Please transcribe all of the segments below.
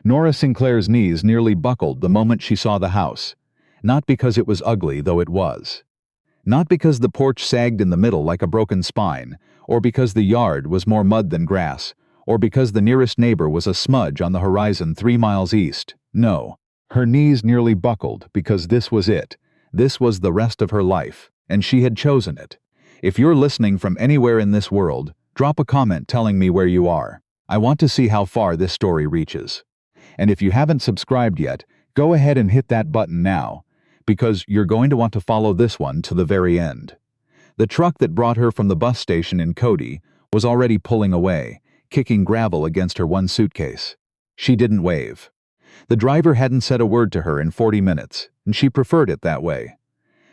Nora Sinclair's knees nearly buckled the moment she saw the house. Not because it was ugly, though it was. Not because the porch sagged in the middle like a broken spine, or because the yard was more mud than grass, or because the nearest neighbor was a smudge on the horizon 3 miles east. No. Her knees nearly buckled because this was it. This was the rest of her life, and she had chosen it. If you're listening from anywhere in this world, drop a comment telling me where you are. I want to see how far this story reaches. And if you haven't subscribed yet, go ahead and hit that button now, because you're going to want to follow this one to the very end. The truck that brought her from the bus station in Cody was already pulling away, kicking gravel against her one suitcase. She didn't wave. The driver hadn't said a word to her in 40 minutes, and she preferred it that way.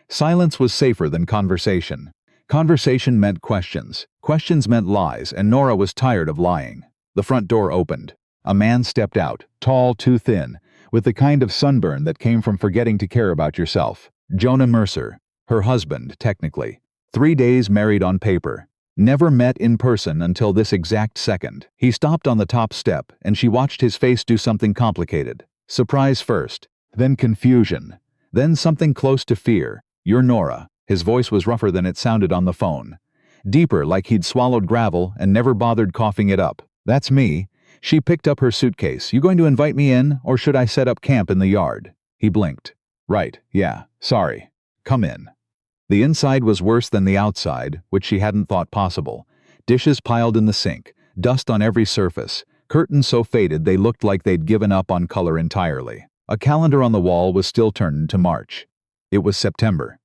Silence was safer than conversation. Conversation meant questions. Questions meant lies, and Nora was tired of lying. The front door opened. A man stepped out, tall, too thin, with the kind of sunburn that came from forgetting to care about yourself. Jonah Mercer, her husband, technically. 3 days married on paper. Never met in person until this exact second. He stopped on the top step, and she watched his face do something complicated. Surprise first, then confusion, then something close to fear. "You're Nora." His voice was rougher than it sounded on the phone. Deeper, like he'd swallowed gravel and never bothered coughing it up. "That's me." She picked up her suitcase. "You going to invite me in, or should I set up camp in the yard?" He blinked. "Right, yeah, sorry. Come in." The inside was worse than the outside, which she hadn't thought possible. Dishes piled in the sink, dust on every surface, curtains so faded they looked like they'd given up on color entirely. A calendar on the wall was still turned to March. It was September.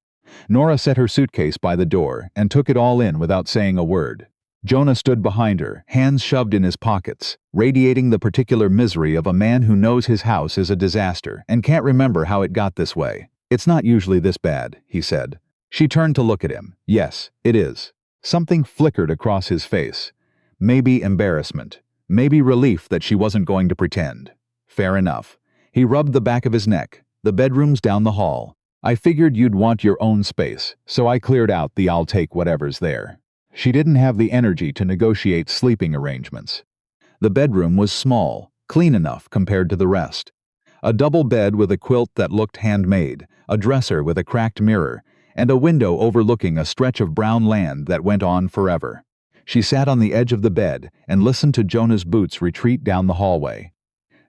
Nora set her suitcase by the door and took it all in without saying a word. Jonah stood behind her, hands shoved in his pockets, radiating the particular misery of a man who knows his house is a disaster and can't remember how it got this way. "It's not usually this bad," he said. She turned to look at him. "Yes, it is." Something flickered across his face. Maybe embarrassment. Maybe relief that she wasn't going to pretend. Fair enough. He rubbed the back of his neck. "The bedroom's down the hall. I figured you'd want your own space, so I cleared out the I'll take whatever's there." She didn't have the energy to negotiate sleeping arrangements. The bedroom was small, clean enough compared to the rest. A double bed with a quilt that looked handmade, a dresser with a cracked mirror, and a window overlooking a stretch of brown land that went on forever. She sat on the edge of the bed and listened to Jonah's boots retreat down the hallway.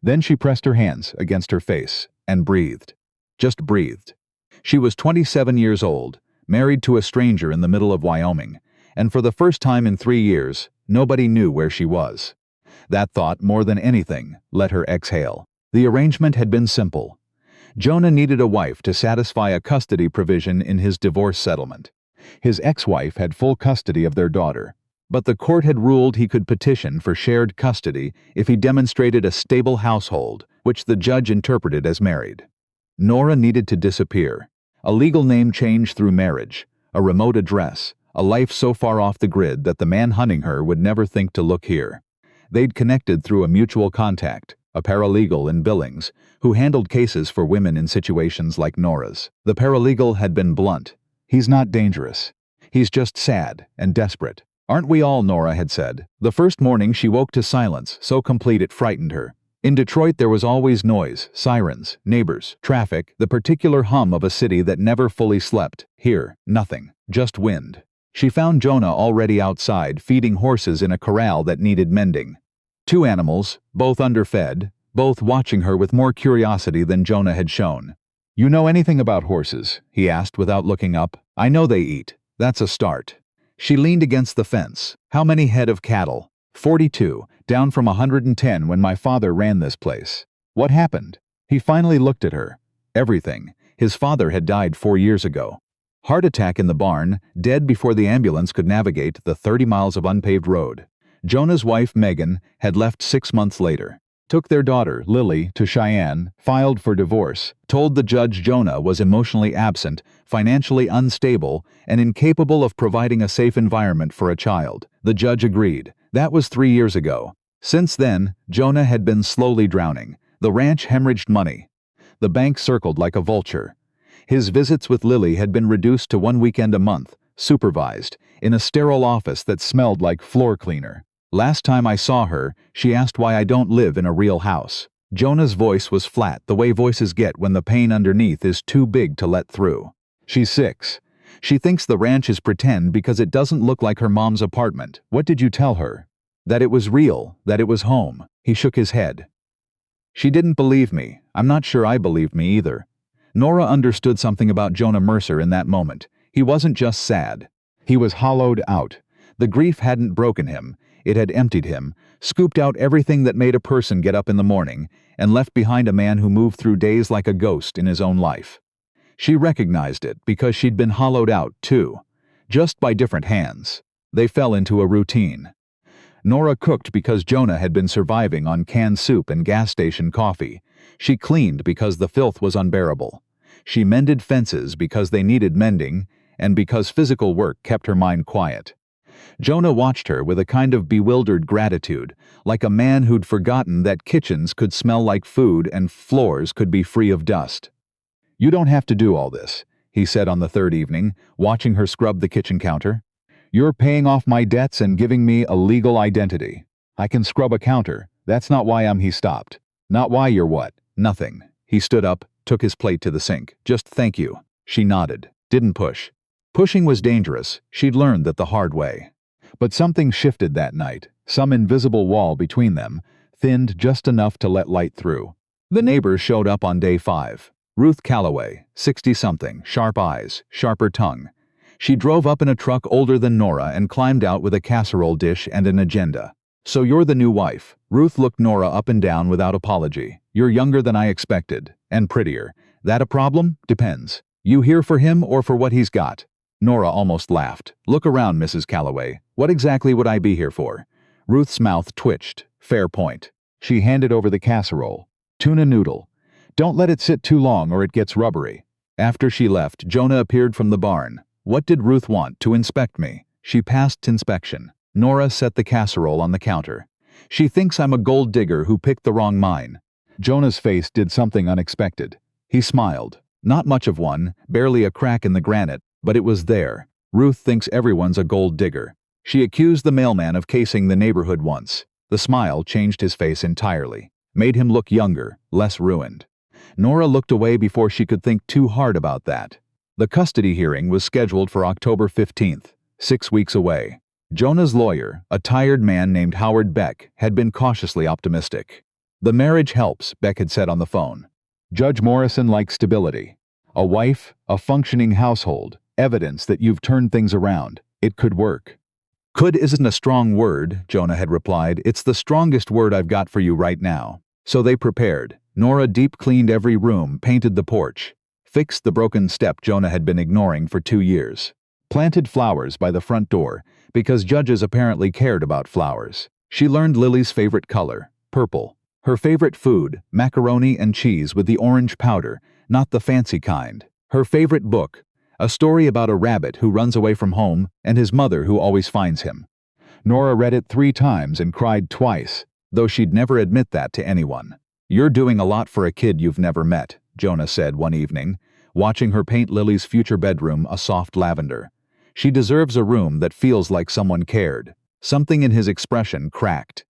Then she pressed her hands against her face and breathed. Just breathed. She was 27 years old, married to a stranger in the middle of Wyoming, and for the first time in 3 years, nobody knew where she was. That thought, more than anything, let her exhale. The arrangement had been simple. Jonah needed a wife to satisfy a custody provision in his divorce settlement. His ex-wife had full custody of their daughter, but the court had ruled he could petition for shared custody if he demonstrated a stable household, which the judge interpreted as married. Nora needed to disappear. A legal name change through marriage, a remote address, a life so far off the grid that the man hunting her would never think to look here. They'd connected through a mutual contact, a paralegal in Billings, who handled cases for women in situations like Nora's. The paralegal had been blunt. "He's not dangerous. He's just sad and desperate." "Aren't we all?" Nora had said. The first morning she woke to silence, so complete it frightened her. In Detroit there was always noise, sirens, neighbors, traffic, the particular hum of a city that never fully slept. Here, nothing, just wind. She found Jonah already outside, feeding horses in a corral that needed mending. 2 animals, both underfed, both watching her with more curiosity than Jonah had shown. "You know anything about horses?" he asked without looking up. "I know they eat. That's a start." She leaned against the fence. "How many head of cattle?" 42, down from 110 when my father ran this place." "What happened?" He finally looked at her. "Everything. His father had died 4 years ago. Heart attack in the barn, dead before the ambulance could navigate the 30 miles of unpaved road. Jonah's wife, Megan, had left 6 months later. Took their daughter, Lily, to Cheyenne, filed for divorce, told the judge Jonah was emotionally absent, financially unstable, and incapable of providing a safe environment for a child. The judge agreed. That was 3 years ago. Since then, Jonah had been slowly drowning. The ranch hemorrhaged money. The bank circled like a vulture. His visits with Lily had been reduced to 1 weekend a month, supervised, in a sterile office that smelled like floor cleaner. "Last time I saw her, she asked why I don't live in a real house." Jonah's voice was flat, the way voices get when the pain underneath is too big to let through. She's 6. She thinks the ranch is pretend because it doesn't look like her mom's apartment. What did you tell her? That it was real, that it was home. He shook his head. She didn't believe me. I'm not sure I believed me either. Nora understood something about Jonah Mercer in that moment. He wasn't just sad. He was hollowed out. The grief hadn't broken him. It had emptied him, scooped out everything that made a person get up in the morning, and left behind a man who moved through days like a ghost in his own life. She recognized it because she'd been hollowed out, too. Just by different hands. They fell into a routine. Nora cooked because Jonah had been surviving on canned soup and gas station coffee. She cleaned because the filth was unbearable. She mended fences because they needed mending, and because physical work kept her mind quiet. Jonah watched her with a kind of bewildered gratitude, like a man who'd forgotten that kitchens could smell like food and floors could be free of dust. "You don't have to do all this," he said on the third evening, watching her scrub the kitchen counter. "You're paying off my debts and giving me a legal identity. I can scrub a counter. That's not why He stopped. Not why you're what? Nothing." He stood up, took his plate to the sink. "Just thank you." She nodded, didn't push. Pushing was dangerous. She'd learned that the hard way. But something shifted that night, some invisible wall between them, thinned just enough to let light through. The neighbors showed up on day 5. Ruth Calloway, 60-something, sharp eyes, sharper tongue. She drove up in a truck older than Nora and climbed out with a casserole dish and an agenda. "So you're the new wife." Ruth looked Nora up and down without apology. "You're younger than I expected. And prettier. That a problem? Depends. You here for him or for what he's got?" Nora almost laughed. "Look around, Mrs. Calloway. What exactly would I be here for?" Ruth's mouth twitched. Fair point. She handed over the casserole. "Tuna noodle. Don't let it sit too long or it gets rubbery." After she left, Jonah appeared from the barn. "What did Ruth want? To inspect me?" She passed inspection. Nora set the casserole on the counter. "She thinks I'm a gold digger who picked the wrong mine." Jonah's face did something unexpected. He smiled. Not much of one, barely a crack in the granite, but it was there. "Ruth thinks everyone's a gold digger. She accused the mailman of casing the neighborhood once." The smile changed his face entirely, made him look younger, less ruined. Nora looked away before she could think too hard about that. The custody hearing was scheduled for October 15th, 6 weeks away. Jonah's lawyer, a tired man named Howard Beck, had been cautiously optimistic. "The marriage helps," Beck had said on the phone. "Judge Morrison likes stability. A wife, a functioning household, evidence that you've turned things around. It could work." "Could isn't a strong word," Jonah had replied. "It's the strongest word I've got for you right now." So they prepared. Nora deep-cleaned every room, painted the porch, fixed the broken step Jonah had been ignoring for 2 years, planted flowers by the front door, because judges apparently cared about flowers. She learned Lily's favorite color, purple. Her favorite food, macaroni and cheese with the orange powder, not the fancy kind. Her favorite book, a story about a rabbit who runs away from home and his mother who always finds him. Nora read it 3 times and cried twice, though she'd never admit that to anyone. "You're doing a lot for a kid you've never met," Jonah said one evening, watching her paint Lily's future bedroom a soft lavender. "She deserves a room that feels like someone cared." Something in his expression cracked.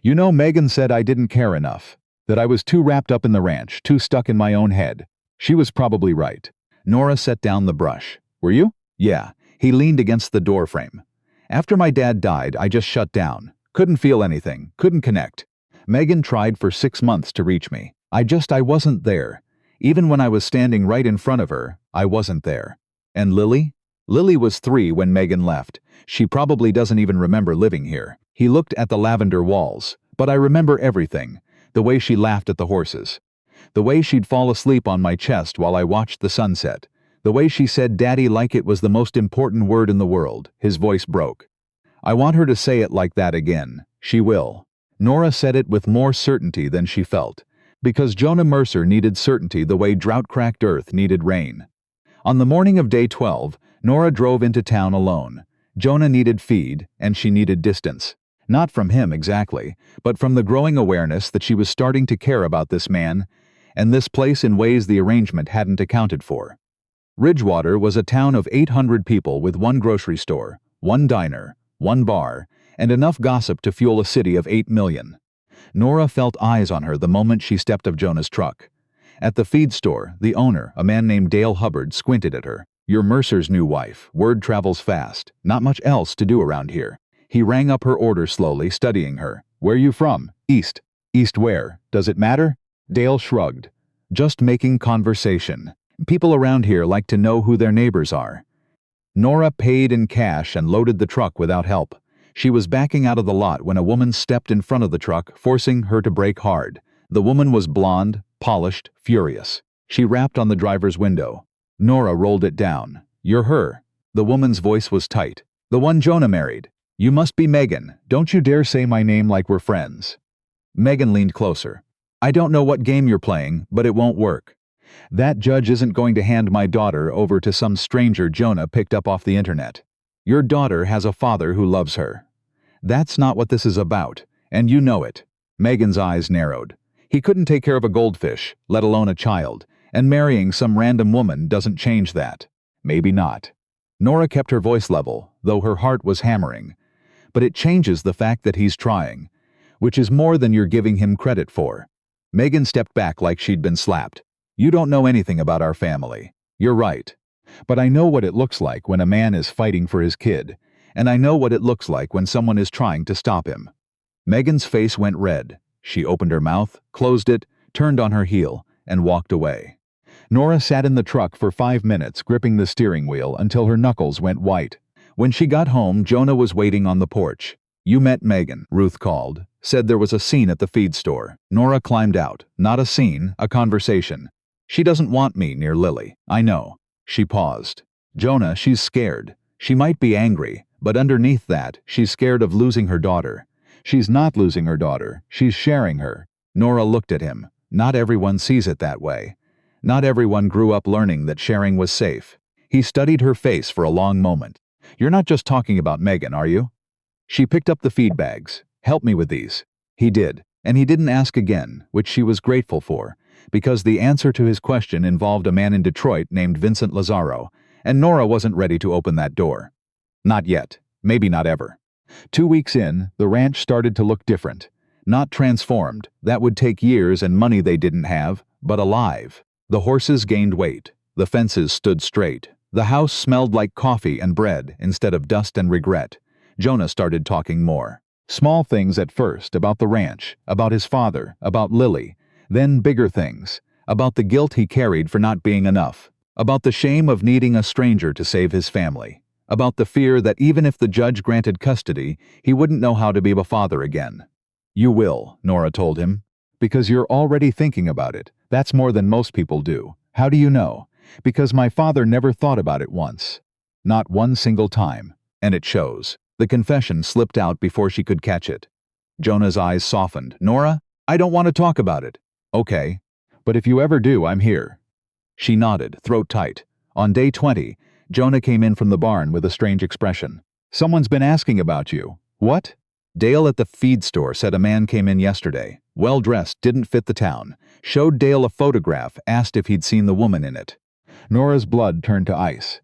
"You know, Megan said I didn't care enough, that I was too wrapped up in the ranch, too stuck in my own head. She was probably right." Nora set down the brush. "Were you?" "Yeah." He leaned against the doorframe. "After my dad died, I just shut down. Couldn't feel anything, couldn't connect. Megan tried for 6 months to reach me. I wasn't there. Even when I was standing right in front of her, I wasn't there." "And Lily?" "Lily was 3 when Megan left. She probably doesn't even remember living here." He looked at the lavender walls. "But I remember everything. The way she laughed at the horses. The way she'd fall asleep on my chest while I watched the sunset. The way she said Daddy like it was the most important word in the world." His voice broke. "I want her to say it like that again. She will." Nora said it with more certainty than she felt, because Jonah Mercer needed certainty the way drought-cracked earth needed rain. On the morning of day 12, Nora drove into town alone. Jonah needed feed, and she needed distance. Not from him exactly, but from the growing awareness that she was starting to care about this man, and this place in ways the arrangement hadn't accounted for. Ridgewater was a town of 800 people with 1 grocery store, 1 diner, 1 bar, and enough gossip to fuel a city of 8 million. Nora felt eyes on her the moment she stepped of Jonah's truck. At the feed store, the owner, a man named Dale Hubbard, squinted at her. "You're Mercer's new wife. Word travels fast. Not much else to do around here." He rang up her order slowly, studying her. "Where you from?" "East." "East where? Does it matter?" Dale shrugged. "Just making conversation. People around here like to know who their neighbors are." Nora paid in cash and loaded the truck without help. She was backing out of the lot when a woman stepped in front of the truck, forcing her to brake hard. The woman was blonde, polished, furious. She rapped on the driver's window. Nora rolled it down. "You're her." The woman's voice was tight. "The one Jonah married. You must be Megan. Don't you dare say my name like we're friends." Megan leaned closer. "I don't know what game you're playing, but it won't work. That judge isn't going to hand my daughter over to some stranger Jonah picked up off the internet. Your daughter has a father who loves her. That's not what this is about, and you know it." Megan's eyes narrowed. "He couldn't take care of a goldfish, let alone a child, and marrying some random woman doesn't change that." "Maybe not." Nora kept her voice level, though her heart was hammering. "But it changes the fact that he's trying, which is more than you're giving him credit for." Megan stepped back like she'd been slapped. "You don't know anything about our family." "You're right. But I know what it looks like when a man is fighting for his kid, and I know what it looks like when someone is trying to stop him." Megan's face went red. She opened her mouth, closed it, turned on her heel, and walked away. Nora sat in the truck for 5 minutes, gripping the steering wheel until her knuckles went white. When she got home, Jonah was waiting on the porch. "You met Megan," Ruth called. "Said there was a scene at the feed store." Nora climbed out. "Not a scene, a conversation. She doesn't want me near Lily. I know." She paused. "Jonah, she's scared. She might be angry, but underneath that, she's scared of losing her daughter." "She's not losing her daughter. She's sharing her." Nora looked at him. "Not everyone sees it that way. Not everyone grew up learning that sharing was safe." He studied her face for a long moment. "You're not just talking about Megan, are you?" She picked up the feed bags. "Help me with these." He did, and he didn't ask again, which she was grateful for, because the answer to his question involved a man in Detroit named Vincent Lazaro, and Nora wasn't ready to open that door. Not yet. Maybe not ever. 2 weeks in, the ranch started to look different. Not transformed, that would take years and money they didn't have, but alive. The horses gained weight. The fences stood straight. The house smelled like coffee and bread instead of dust and regret. Jonah started talking more. Small things at first, about the ranch, about his father, about Lily. Then bigger things, about the guilt he carried for not being enough, about the shame of needing a stranger to save his family, about the fear that even if the judge granted custody, he wouldn't know how to be a father again. "You will," Nora told him, "because you're already thinking about it. That's more than most people do." "How do you know?" "Because my father never thought about it once. Not one single time. And it shows." The confession slipped out before she could catch it. Jonah's eyes softened. "Nora, I don't want to talk about it." "Okay. But if you ever do, I'm here." She nodded, throat tight. On day 20, Jonah came in from the barn with a strange expression. "Someone's been asking about you." "What?" "Dale at the feed store said a man came in yesterday. Well-dressed, didn't fit the town. Showed Dale a photograph, asked if he'd seen the woman in it." Nora's blood turned to ice.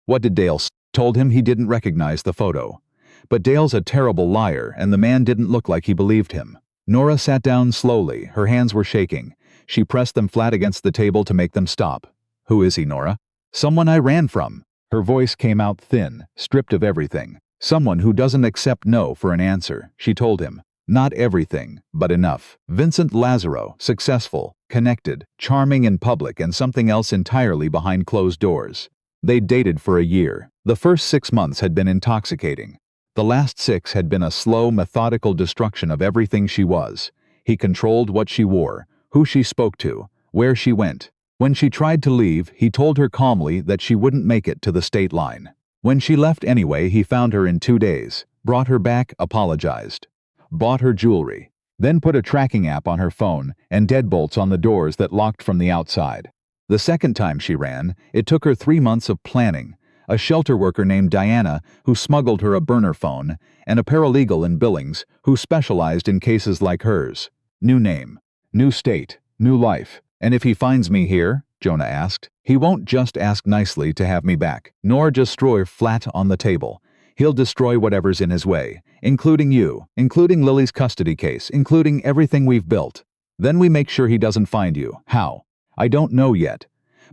"What did Dale say?" "Told him he didn't recognize the photo. But Dale's a terrible liar, and the man didn't look like he believed him." Nora sat down slowly. Her hands were shaking. She pressed them flat against the table to make them stop. "Who is he, Nora?" "Someone I ran from." Her voice came out thin, stripped of everything. "Someone who doesn't accept no for an answer," she told him. "Not everything, but enough." Vincent Lazaro, successful, connected, charming in public, and something else entirely behind closed doors. They'd dated for a year. The first 6 months had been intoxicating. The last 6 had been a slow, methodical destruction of everything she was. He controlled what she wore, who she spoke to, where she went. When she tried to leave, he told her calmly that she wouldn't make it to the state line. When she left anyway, he found her in 2 days, brought her back, apologized. Bought her jewelry. Then put a tracking app on her phone and deadbolts on the doors that locked from the outside. The second time she ran, it took her 3 months of planning. A shelter worker named Diana who smuggled her a burner phone, and a paralegal in Billings who specialized in cases like hers. New name, new state, new life. "And if he finds me here?" Jonah asked. "He won't just ask nicely to have me back, nor just throw her flat on the table. He'll destroy whatever's in his way, including you, including Lily's custody case, including everything we've built. Then we make sure he doesn't find you. How? I don't know yet.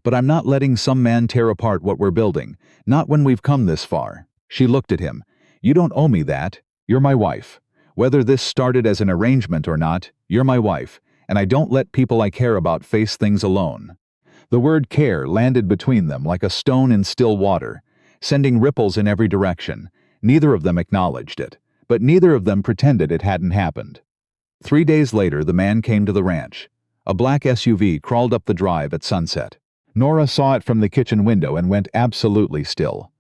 But I'm not letting some man tear apart what we're building, not when we've come this far." She looked at him. "You don't owe me that. You're my wife. Whether this started as an arrangement or not, you're my wife, and I don't let people I care about face things alone." The word care landed between them like a stone in still water, sending ripples in every direction. Neither of them acknowledged it, but neither of them pretended it hadn't happened. 3 days later, the man came to the ranch. A black SUV crawled up the drive at sunset. Nora saw it from the kitchen window and went absolutely still.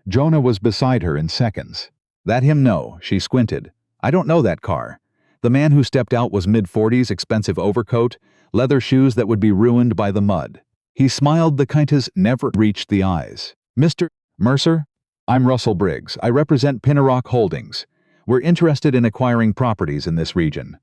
Jonah was beside her in seconds. "That him? No," she squinted. "I don't know that car." The man who stepped out was mid-40s, expensive overcoat, leather shoes that would be ruined by the mud. He smiled the kind his never reached the eyes. "Mr. Mercer? I'm Russell Briggs. I represent Pinnarock Holdings. We're interested in acquiring properties in this region."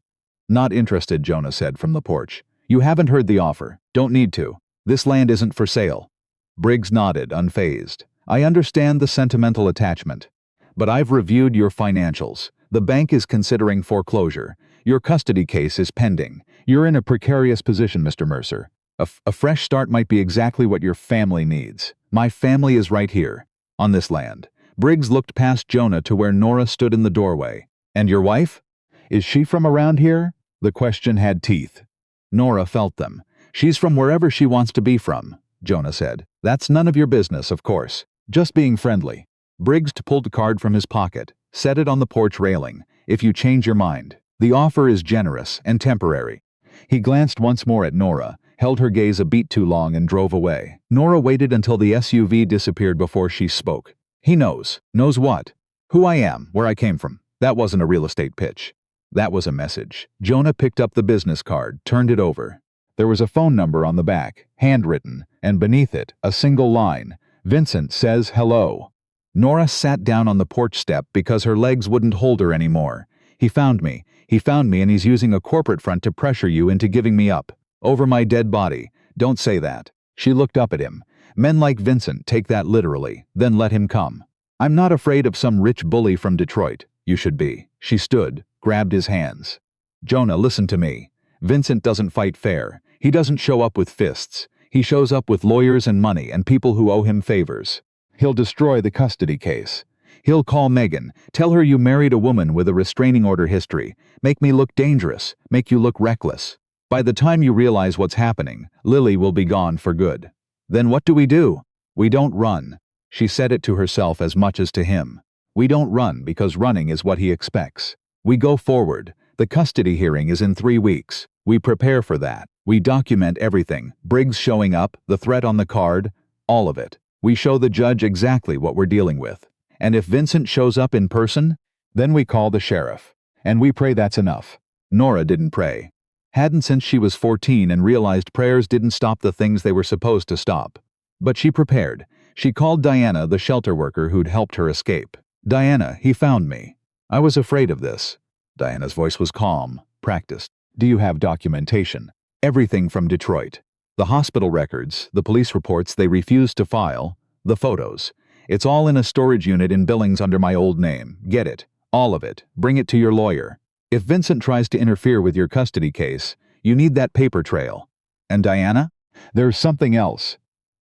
"Not interested," Jonah said from the porch. "You haven't heard the offer. Don't need to. This land isn't for sale." Briggs nodded, unfazed. "I understand the sentimental attachment. But I've reviewed your financials. The bank is considering foreclosure. Your custody case is pending. You're in a precarious position, Mr. Mercer. A fresh start might be exactly what your family needs. My family is right here, on this land." Briggs looked past Jonah to where Nora stood in the doorway. "And your wife? Is she from around here?" The question had teeth. Nora felt them. "She's from wherever she wants to be from," Jonah said. "That's none of your business, of course. Just being friendly." Briggs pulled a card from his pocket, set it on the porch railing. "If you change your mind. The offer is generous and temporary." He glanced once more at Nora, held her gaze a beat too long, and drove away. Nora waited until the SUV disappeared before she spoke. "He knows." "Knows what?" "Who I am, where I came from." That wasn't a real estate pitch. That was a message. Jonah picked up the business card, turned it over. There was a phone number on the back, handwritten, and beneath it, a single line. "Vincent says hello." Nora sat down on the porch step because her legs wouldn't hold her anymore. He found me, and he's using a corporate front to pressure you into giving me up. Over my dead body. Don't say that." She looked up at him. "Men like Vincent take that literally, then let him come. I'm not afraid of some rich bully from Detroit. You should be." She stood, grabbed his hands. "Jonah, listen to me. Vincent doesn't fight fair. He doesn't show up with fists. He shows up with lawyers and money and people who owe him favors. He'll destroy the custody case. He'll call Megan, tell her you married a woman with a restraining order history, make me look dangerous, make you look reckless. By the time you realize what's happening, Lily will be gone for good. Then what do? We don't run." She said it to herself as much as to him. "We don't run because running is what he expects. We go forward. The custody hearing is in 3 weeks. We prepare for that. We document everything, Briggs showing up, the threat on the card, all of it. We show the judge exactly what we're dealing with. And if Vincent shows up in person, then we call the sheriff. And we pray that's enough." Nora didn't pray. Hadn't since she was 14 and realized prayers didn't stop the things they were supposed to stop. But she prepared. She called Diana, the shelter worker who'd helped her escape. "Diana, he found me. I was afraid of this." Diana's voice was calm, practiced. "Do you have documentation?" "Everything from Detroit. The hospital records, the police reports they refused to file, the photos. It's all in a storage unit in Billings under my old name. Get it. All of it. Bring it to your lawyer. If Vincent tries to interfere with your custody case, you need that paper trail." "And Diana?" "There's something else."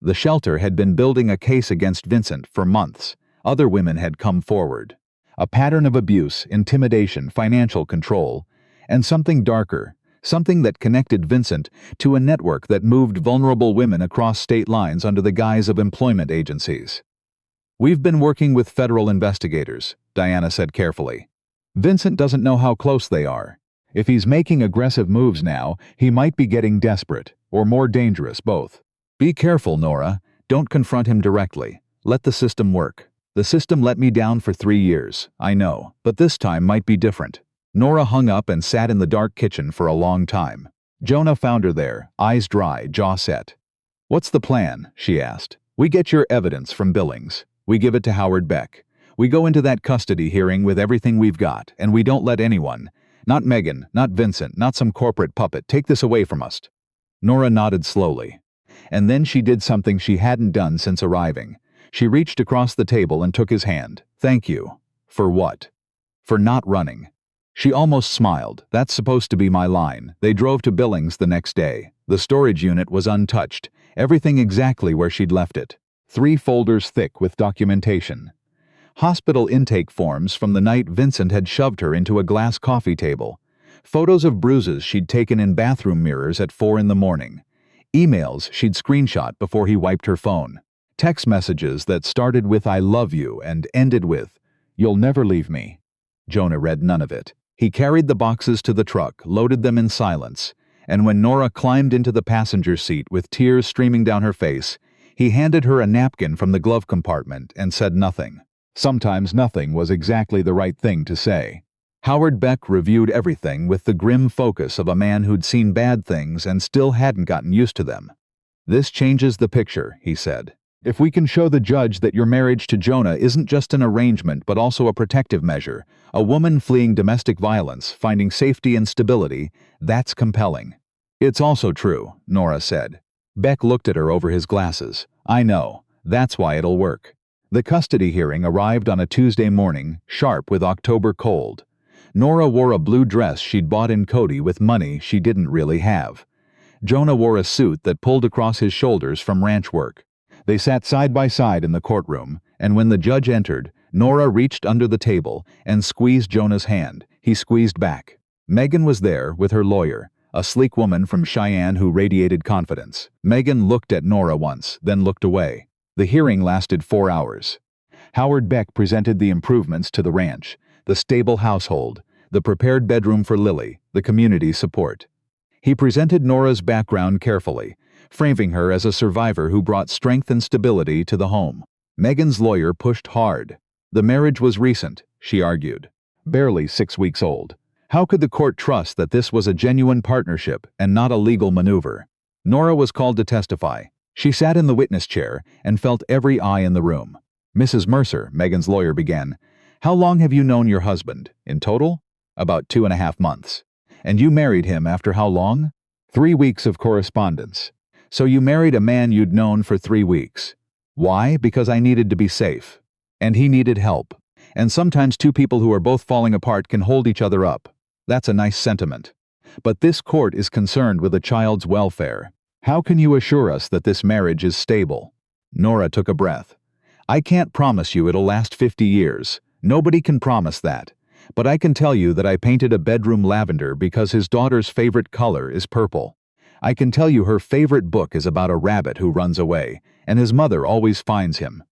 The shelter had been building a case against Vincent for months. Other women had come forward. A pattern of abuse, intimidation, financial control, and something darker, something that connected Vincent to a network that moved vulnerable women across state lines under the guise of employment agencies. "We've been working with federal investigators," Diana said carefully. "Vincent doesn't know how close they are. If he's making aggressive moves now, he might be getting desperate, or more dangerous, both. Be careful, Nora. Don't confront him directly. Let the system work. The system let me down for 3 years, I know, but this time might be different." Nora hung up and sat in the dark kitchen for a long time. Jonah found her there, eyes dry, jaw set. "What's the plan?" she asked. "We get your evidence from Billings. We give it to Howard Beck. We go into that custody hearing with everything we've got, and we don't let anyone, not Megan, not Vincent, not some corporate puppet, take this away from us." Nora nodded slowly. And then she did something she hadn't done since arriving. She reached across the table and took his hand. "Thank you." "For what?" "For not running." She almost smiled. "That's supposed to be my line." They drove to Billings the next day. The storage unit was untouched, everything exactly where she'd left it. 3 folders thick with documentation. Hospital intake forms from the night Vincent had shoved her into a glass coffee table. Photos of bruises she'd taken in bathroom mirrors at 4 in the morning. Emails she'd screenshot before he wiped her phone. Text messages that started with "I love you" and ended with "You'll never leave me." Jonah read none of it. He carried the boxes to the truck, loaded them in silence, and when Nora climbed into the passenger seat with tears streaming down her face, he handed her a napkin from the glove compartment and said nothing. Sometimes nothing was exactly the right thing to say. Howard Beck reviewed everything with the grim focus of a man who'd seen bad things and still hadn't gotten used to them. "This changes the picture," he said. "If we can show the judge that your marriage to Jonah isn't just an arrangement but also a protective measure, a woman fleeing domestic violence, finding safety and stability, that's compelling." "It's also true," Nora said. Beck looked at her over his glasses. "I know. That's why it'll work." The custody hearing arrived on a Tuesday morning, sharp with October cold. Nora wore a blue dress she'd bought in Cody with money she didn't really have. Jonah wore a suit that pulled across his shoulders from ranch work. They sat side by side in the courtroom, and when the judge entered, Nora reached under the table and squeezed Jonah's hand. He squeezed back. Megan was there with her lawyer, a sleek woman from Cheyenne who radiated confidence. Megan looked at Nora once, then looked away. The hearing lasted 4 hours. Howard Beck presented the improvements to the ranch, the stable household, the prepared bedroom for Lily, the community support. He presented Nora's background carefully, framing her as a survivor who brought strength and stability to the home. Megan's lawyer pushed hard. The marriage was recent, she argued. Barely 6 weeks old. How could the court trust that this was a genuine partnership and not a legal maneuver? Nora was called to testify. She sat in the witness chair and felt every eye in the room. "Mrs. Mercer," Megan's lawyer began, "how long have you known your husband? In total?" "About 2.5 months. "And you married him after how long?" 3 weeks of correspondence. "So you married a man you'd known for 3 weeks. Why? Because I needed to be safe. And he needed help. And sometimes 2 people who are both falling apart can hold each other up. That's a nice sentiment. But this court is concerned with a child's welfare. How can you assure us that this marriage is stable?" Nora took a breath. "I can't promise you it'll last 50 years. Nobody can promise that. But I can tell you that I painted a bedroom lavender because his daughter's favorite color is purple. I can tell you her favorite book is about a rabbit who runs away, and his mother always finds him.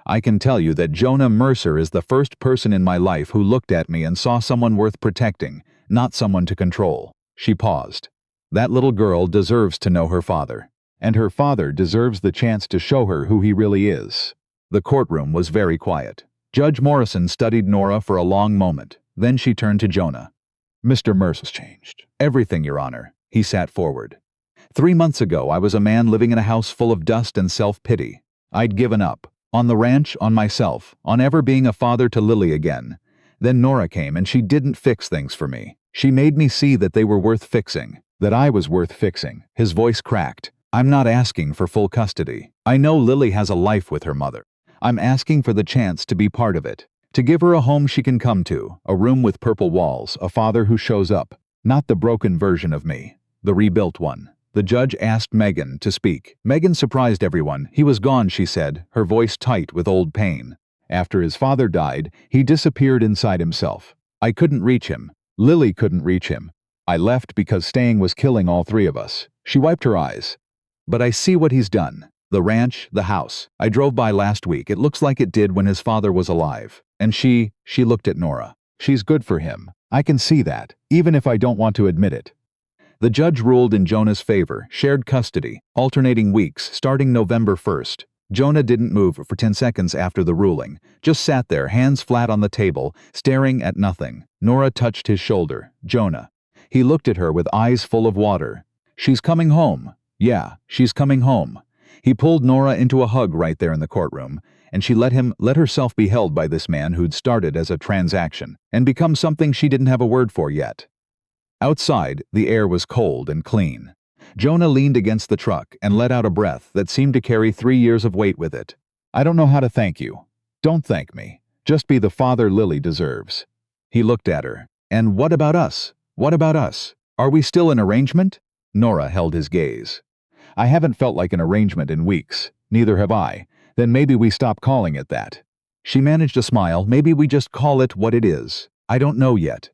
I can tell you that Jonah Mercer is the first person in my life who looked at me and saw someone worth protecting, not someone to control." She paused. "That little girl deserves to know her father. And her father deserves the chance to show her who he really is." The courtroom was very quiet. Judge Morrison studied Nora for a long moment. Then she turned to Jonah. "Mr. Mercer's changed." "Everything, Your Honor." He sat forward. 3 months ago, I was a man living in a house full of dust and self-pity. I'd given up. On the ranch, on myself, on ever being a father to Lily again. Then Nora came and she didn't fix things for me. She made me see that they were worth fixing, that I was worth fixing." His voice cracked. "I'm not asking for full custody. I know Lily has a life with her mother. I'm asking for the chance to be part of it. To give her a home she can come to, a room with purple walls, a father who shows up. Not the broken version of me, the rebuilt one." The judge asked Megan to speak. Megan surprised everyone. "He was gone," she said, her voice tight with old pain. "After his father died, he disappeared inside himself. I couldn't reach him. Lily couldn't reach him. I left because staying was killing all 3 of us." She wiped her eyes. "But I see what he's done. The ranch, the house. I drove by last week. It looks like it did when his father was alive. And she looked at Nora. She's good for him. I can see that, even if I don't want to admit it." The judge ruled in Jonah's favor, shared custody, alternating weeks, starting November 1st. Jonah didn't move for 10 seconds after the ruling, just sat there, hands flat on the table, staring at nothing. Nora touched his shoulder. "Jonah." He looked at her with eyes full of water. "She's coming home." "Yeah, she's coming home." He pulled Nora into a hug right there in the courtroom, and she let herself be held by this man who'd started as a transaction and become something she didn't have a word for yet. Outside, the air was cold and clean. Jonah leaned against the truck and let out a breath that seemed to carry 3 years of weight with it. I don't know how to thank you. Don't thank me. Just be the father Lily deserves." He looked at her. "And what about us? What about us? Are we still an arrangement?" Nora held his gaze. "I haven't felt like an arrangement in weeks. Neither have I. Then maybe we stop calling it that." She managed a smile. "Maybe we just call it what it is. I don't know yet.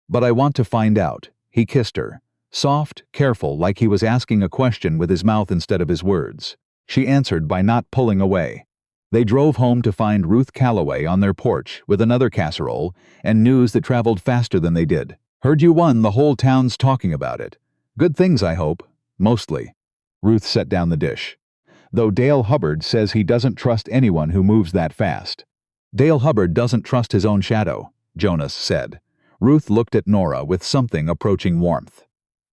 But I want to find out." He kissed her. Soft, careful, like he was asking a question with his mouth instead of his words. She answered by not pulling away. They drove home to find Ruth Calloway on their porch with another casserole and news that traveled faster than they did. "Heard you won, the whole town's talking about it. Good things, I hope." "Mostly." Ruth set down the dish. "Though Dale Hubbard says he doesn't trust anyone who moves that fast." "Dale Hubbard doesn't trust his own shadow," Jonas said. Ruth looked at Nora with something approaching warmth.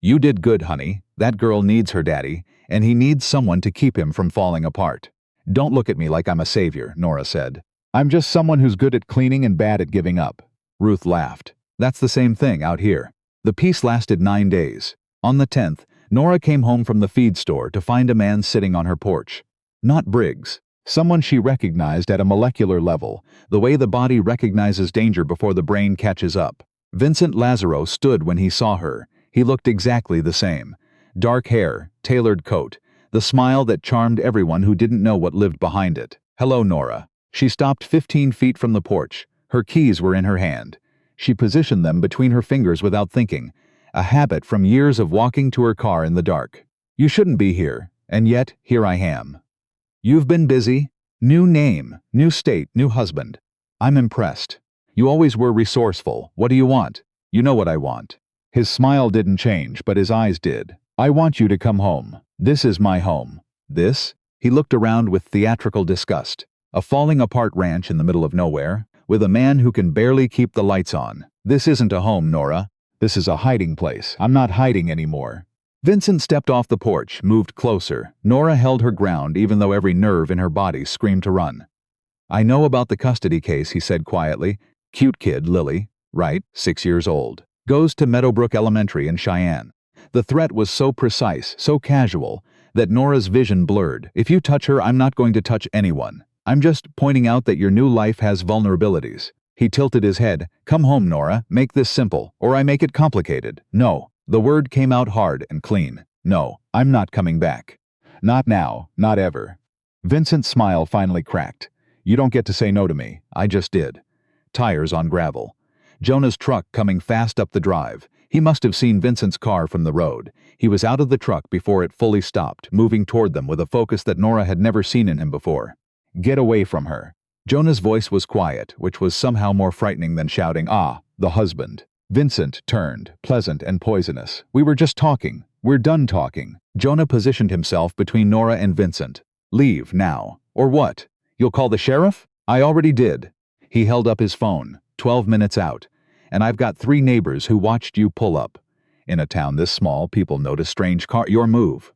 "You did good, honey. That girl needs her daddy, and he needs someone to keep him from falling apart." "Don't look at me like I'm a savior," Nora said. "I'm just someone who's good at cleaning and bad at giving up." Ruth laughed. "That's the same thing out here." The peace lasted 9 days. On the 10th, Nora came home from the feed store to find a man sitting on her porch. Not Briggs. Someone she recognized at a molecular level, the way the body recognizes danger before the brain catches up. Vincent Lazaro stood when he saw her. He looked exactly the same. Dark hair, tailored coat, the smile that charmed everyone who didn't know what lived behind it. "Hello, Nora." She stopped 15 feet from the porch. Her keys were in her hand. She positioned them between her fingers without thinking, a habit from years of walking to her car in the dark. "You shouldn't be here, and yet here I am." "You've been busy. New name, new state, new husband. I'm impressed. You always were resourceful. What do you want?" "You know what I want." His smile didn't change, but his eyes did. "I want you to come home. This is my home." "This?" He looked around with theatrical disgust. A falling-apart ranch in the middle of nowhere, with a man who can barely keep the lights on. "This isn't a home, Nora. This is a hiding place. I'm not hiding anymore." Vincent stepped off the porch, moved closer. Nora held her ground even though every nerve in her body screamed to run. "I know about the custody case," he said quietly. "Cute kid, Lily. Right, 6 years old. Goes to Meadowbrook Elementary in Cheyenne." The threat was so precise, so casual, that Nora's vision blurred. "If you touch her, I'm not going to touch anyone. I'm just pointing out that your new life has vulnerabilities." He tilted his head. "Come home, Nora. Make this simple, or I make it complicated." "No." The word came out hard and clean. "No, I'm not coming back. Not now, not ever." Vincent's smile finally cracked. "You don't get to say no to me. I just did." Tires on gravel. Jonah's truck coming fast up the drive. He must have seen Vincent's car from the road. He was out of the truck before it fully stopped, moving toward them with a focus that Nora had never seen in him before. "Get away from her." Jonah's voice was quiet, which was somehow more frightening than shouting, "Ah, the husband." Vincent turned, pleasant and poisonous. "We were just talking. We're done talking." Jonah positioned himself between Nora and Vincent. "Leave, now. Or what? You'll call the sheriff?" "I already did." He held up his phone. 12 minutes out. "And I've got 3 neighbors who watched you pull up. In a town this small, people notice strange car. Your move."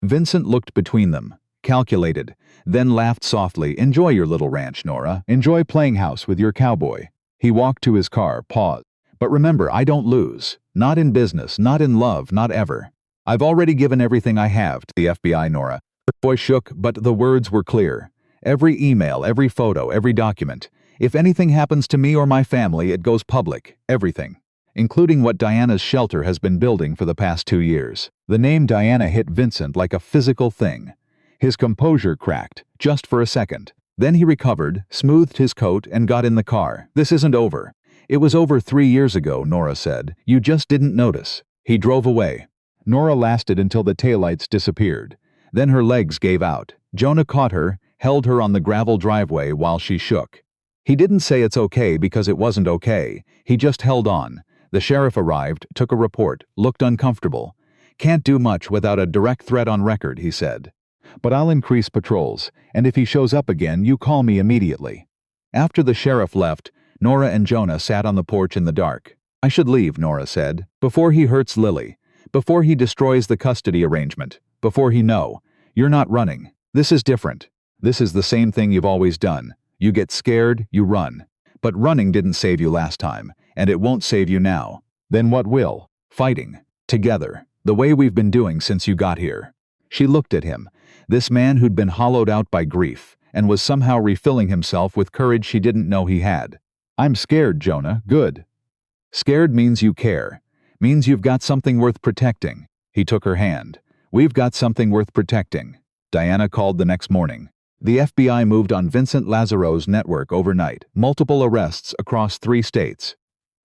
Vincent looked between them, calculated, then laughed softly. "Enjoy your little ranch, Nora. Enjoy playing house with your cowboy." He walked to his car, paused. "But remember, I don't lose. Not in business, not in love, not ever. I've already given everything I have to the FBI, Nora." Her voice shook, but the words were clear. "Every email, every photo, every document. If anything happens to me or my family, it goes public. Everything. Including what Diana's shelter has been building for the past 2 years." The name Diana hit Vincent like a physical thing. His composure cracked, just for a second. Then he recovered, smoothed his coat, and got in the car. "This isn't over." "It was over 3 years ago," Nora said. "You just didn't notice." He drove away. Nora lasted until the taillights disappeared. Then her legs gave out. Jonah caught her, held her on the gravel driveway while she shook. He didn't say it's okay because it wasn't okay. He just held on. The sheriff arrived, took a report, looked uncomfortable. "Can't do much without a direct threat on record," he said. "But I'll increase patrols, and if he shows up again, you call me immediately." After the sheriff left, Nora and Jonah sat on the porch in the dark. "I should leave," Nora said, "before he hurts Lily, before he destroys the custody arrangement, before he know. You're not running. This is different. This is the same thing you've always done. You get scared, you run. But running didn't save you last time, and it won't save you now. Then what will? Fighting. Together. The way we've been doing since you got here." She looked at him, this man who'd been hollowed out by grief, and was somehow refilling himself with courage she didn't know he had. "I'm scared, Jonah." "Good. Scared means you care. Means you've got something worth protecting." He took her hand. "We've got something worth protecting." Diana called the next morning. The FBI moved on Vincent Lazaro's network overnight, multiple arrests across 3 states.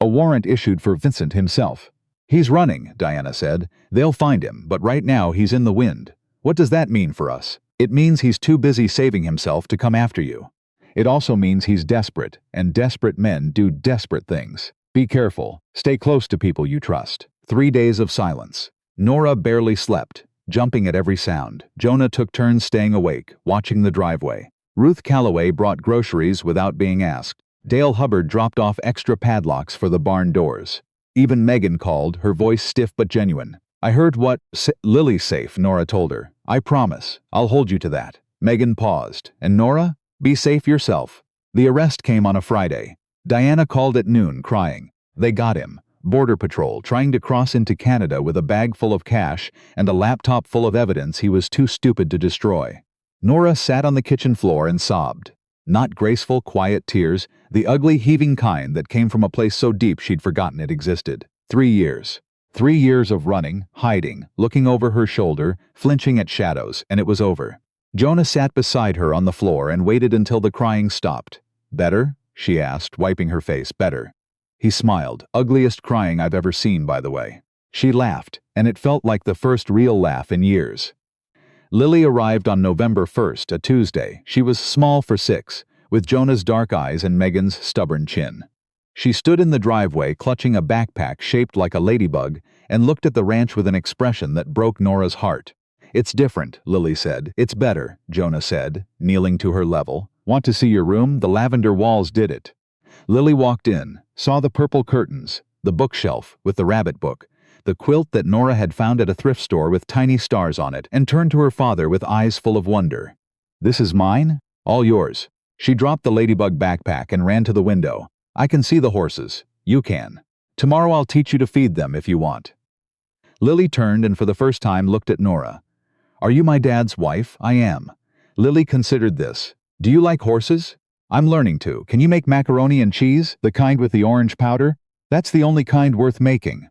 A warrant issued for Vincent himself. "He's running," Diana said. "They'll find him, but right now he's in the wind." "What does that mean for us?" "It means he's too busy saving himself to come after you. It also means he's desperate, and desperate men do desperate things. Be careful. Stay close to people you trust." 3 days of silence. Nora barely slept, jumping at every sound. Jonah took turns staying awake, watching the driveway. Ruth Calloway brought groceries without being asked. Dale Hubbard dropped off extra padlocks for the barn doors. Even Megan called, her voice stiff but genuine. "I heard what Lily's safe," Nora told her. "I promise. I'll hold you to that." Megan paused. "And Nora? Be safe yourself." The arrest came on a Friday. Diana called at noon, crying. They got him. Border Patrol, trying to cross into Canada with a bag full of cash and a laptop full of evidence he was too stupid to destroy. Nora sat on the kitchen floor and sobbed. Not graceful, quiet tears, the ugly, heaving kind that came from a place so deep she'd forgotten it existed. 3 years. 3 years of running, hiding, looking over her shoulder, flinching at shadows, and it was over. Jonah sat beside her on the floor and waited until the crying stopped. "Better?" she asked, wiping her face. "Better." He smiled. "Ugliest crying I've ever seen, by the way." She laughed, and it felt like the first real laugh in years. Lily arrived on November 1st, a Tuesday. She was small for 6, with Jonah's dark eyes and Megan's stubborn chin. She stood in the driveway clutching a backpack shaped like a ladybug and looked at the ranch with an expression that broke Nora's heart. "It's different," Lily said. "It's better," Jonah said, kneeling to her level. "Want to see your room? The lavender walls did it." Lily walked in, saw the purple curtains, the bookshelf with the rabbit book, the quilt that Nora had found at a thrift store with tiny stars on it, and turned to her father with eyes full of wonder. "This is mine? All yours." She dropped the ladybug backpack and ran to the window. "I can see the horses. You can. Tomorrow I'll teach you to feed them if you want." Lily turned and for the first time looked at Nora. "Are you my dad's wife?" "I am." Lily considered this. "Do you like horses?" "I'm learning to. Can you make macaroni and cheese? The kind with the orange powder? That's the only kind worth making."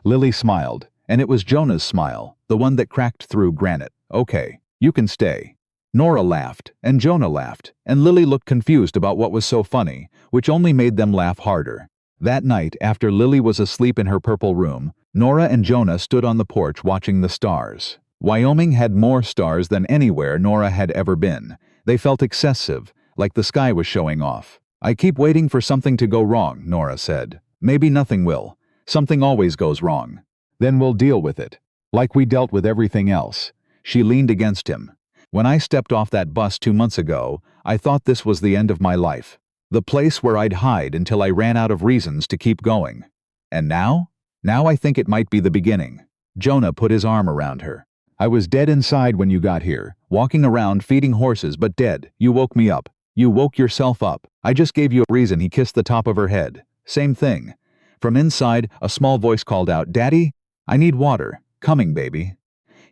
Lily smiled, and it was Jonah's smile, the one that cracked through granite. "Okay, you can stay." Nora laughed, and Jonah laughed, and Lily looked confused about what was so funny, which only made them laugh harder. That night, after Lily was asleep in her purple room, Nora and Jonah stood on the porch watching the stars. Wyoming had more stars than anywhere Nora had ever been. They felt excessive, like the sky was showing off. "I keep waiting for something to go wrong," Nora said. "Maybe nothing will. Something always goes wrong. Then we'll deal with it. Like we dealt with everything else." She leaned against him. "When I stepped off that bus 2 months ago, I thought this was the end of my life. The place where I'd hide until I ran out of reasons to keep going. And now? Now I think it might be the beginning." Jonah put his arm around her. "I was dead inside when you got here, walking around feeding horses, but dead. You woke me up. You woke yourself up. I just gave you a reason." He kissed the top of her head. "Same thing." From inside, a small voice called out, "Daddy, I need water. Coming, baby."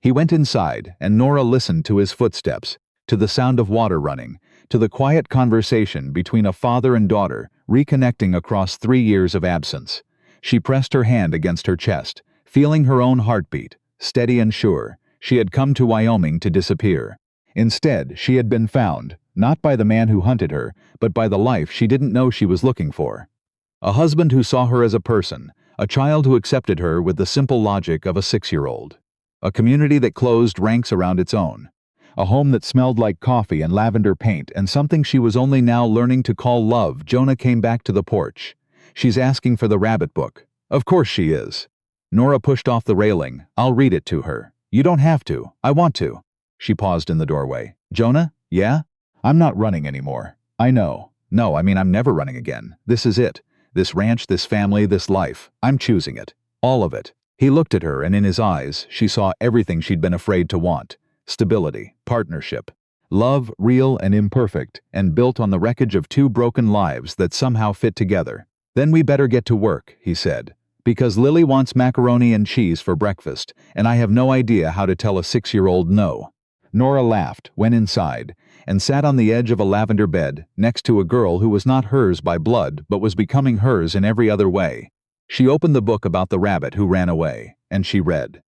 He went inside, and Nora listened to his footsteps, to the sound of water running, to the quiet conversation between a father and daughter, reconnecting across 3 years of absence. She pressed her hand against her chest, feeling her own heartbeat, steady and sure. She had come to Wyoming to disappear. Instead, she had been found, not by the man who hunted her, but by the life she didn't know she was looking for. A husband who saw her as a person, a child who accepted her with the simple logic of a 6-year-old. A community that closed ranks around its own. A home that smelled like coffee and lavender paint, and something she was only now learning to call love. Jonah came back to the porch. "She's asking for the rabbit book." "Of course she is." Nora pushed off the railing. "I'll read it to her." "You don't have to. I want to." She paused in the doorway. "Jonah? Yeah? I'm not running anymore. I know. No, I mean I'm never running again. This is it. This ranch, this family, this life. I'm choosing it. All of it." He looked at her, and in his eyes, she saw everything she'd been afraid to want. Stability, partnership, love real and imperfect, and built on the wreckage of 2 broken lives that somehow fit together. "Then we better get to work," he said. "Because Lily wants macaroni and cheese for breakfast, and I have no idea how to tell a 6-year-old no." Nora laughed, went inside, and sat on the edge of a lavender bed next to a girl who was not hers by blood but was becoming hers in every other way. She opened the book about the rabbit who ran away, and she read.